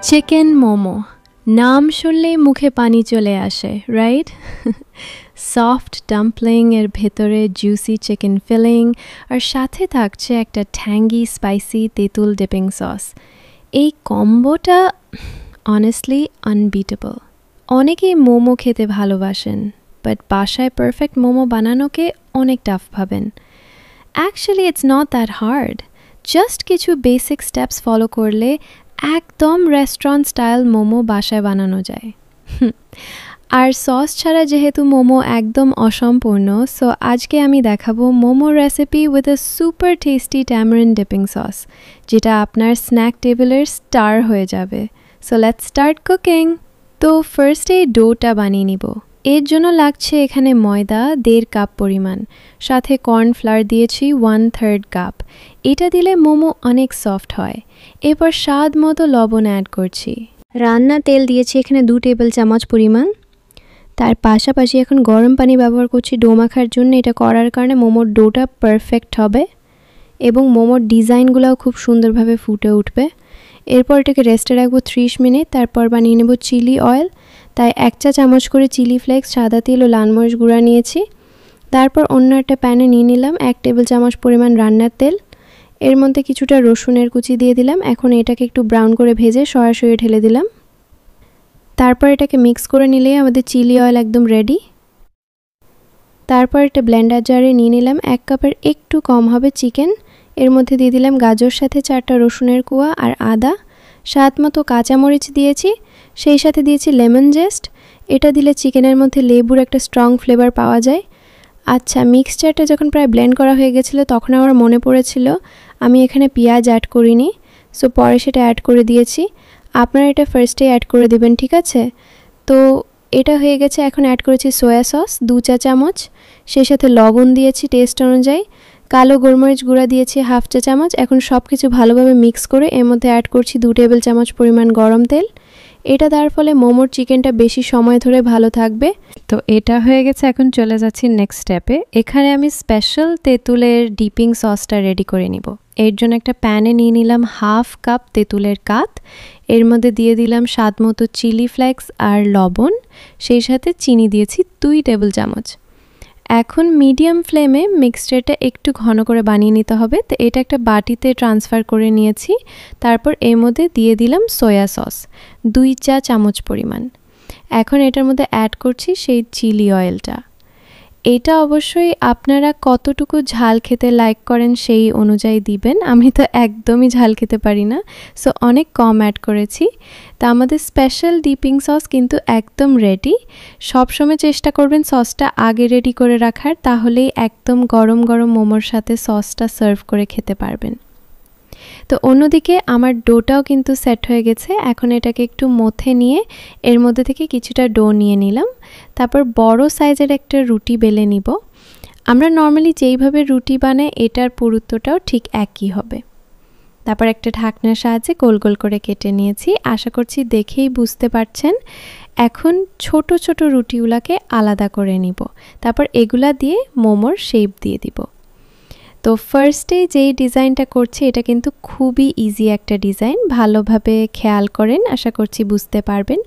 Chicken momo নাম শুনলেই মুখে পানি চলে আসে, রাইট? সফট ডাম্পলিং এর ভেতরে জুসি চিকেন ফিলিং আর সাথে থাকছে একটা ট্যাঙ্গি স্পাইসি তেঁতুল ডিপিং সস। এই কম্বোটা অনেস্টলি আনবিটেবল। অনেকেই মোমো খেতে ভালোবাসেন, বাট বাসায় পারফেক্ট মোমো বানানোকে অনেক টাফ ভাবেন। Actually it's not that hard. Just কিছু বেসিক স্টেপস ফলো করলে একদম রেস্টুরেন্ট স্টাইল মোমো বাসায় বানানো যায়। আর সস ছাড়া যেহেতু মোমো একদম অসম্পূর্ণ, সো আজকে আমি দেখাবো momo recipe with a super tasty tamarind dipping sauce, যেটা আপনার স্ন্যাক টেবিলের স্টার হয়ে যাবে। So let's start cooking. তো ফার্স্টে ডোটা বানিয়ে নিব। এর জন্য লাগছে এখানে ময়দা 1.5 কাপ পরিমাণ, সাথে কর্নফ্লাওয়ার দিয়েছি 1/3 কাপ। এটা দিলে মোমো অনেক সফট হয়। এরপর স্বাদ মতো লবণ অ্যাড করছি। রান্না তেল দিয়েছি এখানে 2 টেবিল চামচ পরিমাণ। তার পাশাপাশি এখন গরম পানি ব্যবহার করছি ডো মাখার জন্য। এটা করার কারণে মোমোর ডোটা পারফেক্ট হবে এবং মোমোর ডিজাইনগুলোও খুব সুন্দরভাবে ফুটে উঠবে। এরপর এটাকে রেস্টে রাখবো 30 মিনিট। তারপর বানিয়ে নেব চিলি অয়েল। তাই 1 চা চামচ করে চিলি ফ্লেক্স, সাদা তিল ও লাল মরিচ গুঁড়া নিয়েছি। তারপর অন্য একটা প্যানে নিয়ে নিলাম 1 টেবিল চামচ পরিমাণ রান্নার তেল। এর মধ্যে কিছুটা রসুনের কুচি দিয়ে দিলাম। এখন এটাকে একটু ব্রাউন করে ভেজে সরাসরি ঢেলে দিলাম। তারপর এটাকে মিক্স করে নিলেই আমাদের চিলি অয়েল একদম রেডি। তারপর একটা ব্লেন্ডার জারে নিয়ে নিলাম 1 কাপের একটু কম হবে চিকেন। এর মধ্যে দিয়ে দিলাম গাজর, সাথে 4টা রসুনের কোয়া আর আদা, স্বাদ মতো কাঁচামরিচ দিয়েছি, সেই সাথে দিয়েছি লেমন জেস্ট। এটা দিলে চিকেনের মধ্যে লেবুর একটা স্ট্রং ফ্লেভার পাওয়া যায়। আচ্ছা, মিক্সচারটা যখন প্রায় ব্লেন্ড করা হয়ে গেছিলো তখন আমার মনে পড়েছিল আমি এখানে পেঁয়াজ অ্যাড করিনি, সো পরে সেটা অ্যাড করে দিয়েছি। আপনারা এটা ফার্স্টে অ্যাড করে দেবেন, ঠিক আছে? তো এটা হয়ে গেছে। এখন অ্যাড করেছি সয়া সস 2 চা চামচ, সেই সাথে লবণ দিয়েছি টেস্ট অনুযায়ী, কালো গোলমরিচ গুঁড়া দিয়েছি 1/2 চা চামচ। এখন সব কিছু ভালোভাবে মিক্স করে এর মধ্যে অ্যাড করছি 2 টেবিল চামচ পরিমাণ গরম তেল। এটা দেওয়ার ফলে মোমোর চিকেনটা বেশি সময় ধরে ভালো থাকবে। তো এটা হয়ে গেছে। এখন চলে যাচ্ছি নেক্সট স্টেপে। এখানে আমি স্পেশাল তেঁতুলের ডিপিং সসটা রেডি করে নিব। এর জন্য একটা প্যানে নিয়ে নিলাম 1/2 কাপ তেঁতুলের কাত। এর মধ্যে দিয়ে দিলাম স্বাদ মতো চিলি ফ্লেক্স আর লবণ, সেই সাথে চিনি দিয়েছি 2 টেবিল চামচ। এখন মিডিয়াম ফ্লেমে মিক্সচারটা একটু ঘন করে বানিয়ে নিতে হবে। তো এটা একটা বাটিতে ট্রান্সফার করে নিয়েছি। তারপর এর মধ্যে দিয়ে দিলাম সয়া সস 2 চা চামচ পরিমাণ। এখন এটার মধ্যে অ্যাড করছি সেই চিলি অয়েলটা। এটা অবশ্যই আপনারা কতটুকু ঝাল খেতে লাইক করেন সেই অনুযায়ী দিবেন। আমি তো একদমই ঝাল খেতে পারি না, সো অনেক কম অ্যাড করেছি। তা আমাদের স্পেশাল ডিপিং সস কিন্তু একদম রেডি। সবসময় চেষ্টা করবেন সসটা আগে রেডি করে রাখার, তাহলেই একদম গরম গরম মোমোর সাথে সসটা সার্ভ করে খেতে পারবেন। তো অন্যদিকে আমার ডোটাও কিন্তু সেট হয়ে গেছে। এখন এটাকে একটু মথে নিয়ে এর মধ্যে থেকে কিছুটা ডো নিয়ে নিলাম। তারপর বড় সাইজের একটা রুটি বেলে নিব। আমরা নর্মালি যেইভাবে রুটি বানাই এটার পুরুত্বটাও ঠিক একই হবে। তারপর একটা ঢাকনার সাহায্যে গোল গোল করে কেটে নিয়েছি। আশা করছি দেখেই বুঝতে পারছেন। এখন ছোট ছোট রুটিগুলোকে আলাদা করে নিব। তারপর এগুলা দিয়ে মোমোর শেপ দিয়ে দিব। তো ফার্স্টে যেই ডিজাইনটা করছি এটা কিন্তু খুবই ইজি একটা ডিজাইন। ভালোভাবে খেয়াল করেন, আশা করছি বুঝতে পারবেন।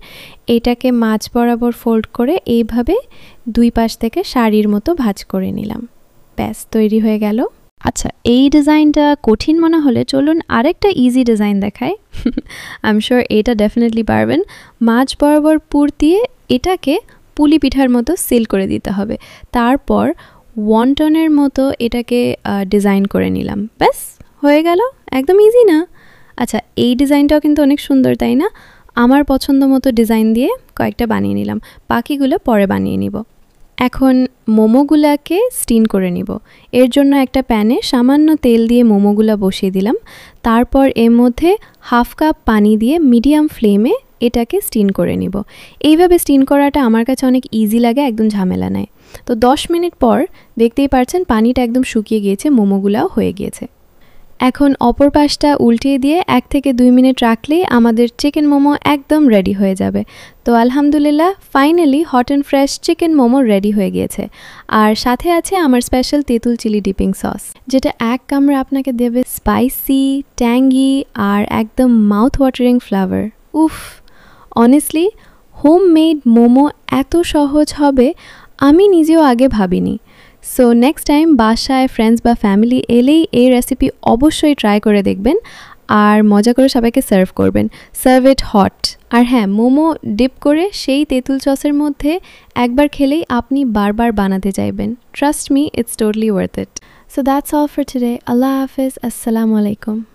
এটাকে মাঝ বরাবর ফোল্ড করে এইভাবে 2 পাশ থেকে শাড়ির মতো ভাঁজ করে নিলাম। ব্যাস, তৈরি হয়ে গেল। আচ্ছা, এই ডিজাইনটা কঠিন মনে হলে চলুন আরেকটা ইজি ডিজাইন দেখাই। আই এম শিওর এটা ডেফিনেটলি পারবেন। মাঝ বরাবর পুর দিয়ে এটাকে পুলি পিঠার মতো সিল করে দিতে হবে। তারপর ওয়ান্টনের মতো এটাকে ডিজাইন করে নিলাম। ব্যাস, হয়ে গেল। একদম ইজি না? আচ্ছা, এই ডিজাইনটাও কিন্তু অনেক সুন্দর, তাই না? আমার পছন্দ মতো ডিজাইন দিয়ে কয়েকটা বানিয়ে নিলাম, বাকিগুলো পরে বানিয়ে নিব। এখন মোমোগুলাকে স্টিম করে নিব। এর জন্য একটা প্যানে সামান্য তেল দিয়ে মোমোগুলা বসিয়ে দিলাম। তারপর এর মধ্যে 1/2 কাপ পানি দিয়ে মিডিয়াম ফ্লেমে এটাকে স্টিম করে নিব। এইভাবে স্টিম করাটা আমার কাছে অনেক ইজি লাগে, একদম ঝামেলা নাই। তো 10 মিনিট পর দেখতেই পারছেন পানিটা একদম শুকিয়ে গিয়েছে, মোমোগুলাও হয়ে গিয়েছে। এখন অপর পাশটা উল্টিয়ে দিয়ে 1 থেকে 2 মিনিট রাখলেই আমাদের চিকেন মোমো একদম রেডি হয়ে যাবে। তো আলহামদুলিল্লাহ, finally hot and fresh chicken momo ready হয়ে গিয়েছে। আর সাথে আছে আমার স্পেশাল তেঁতুল চিলি ডিপিং সস, যেটা এক কামড়ে আপনাকে দেবে স্পাইসি, ট্যাঙ্গি আর একদম মাউথ ওয়াটারিং ফ্লেভার। উফ, অনেস্টলি হোমমেড মোমো এত সহজ হবে আমি নিজেও আগে ভাবিনি। সো নেক্সট টাইম বাসায় ফ্রেন্ডস বা ফ্যামিলি এলেই এই রেসিপি অবশ্যই ট্রাই করে দেখবেন আর মজা করে সবাইকে সার্ভ করবেন। সার্ভ ইট হট। আর হ্যাঁ, মোমো ডিপ করে সেই তেঁতুল সসের মধ্যে একবার খেলেই আপনি বারবার বানাতে চাইবেন। Trust me, it's totally worth it. So that's all for today. আল্লাহ হাফিজ, আসসালামু আলাইকুম।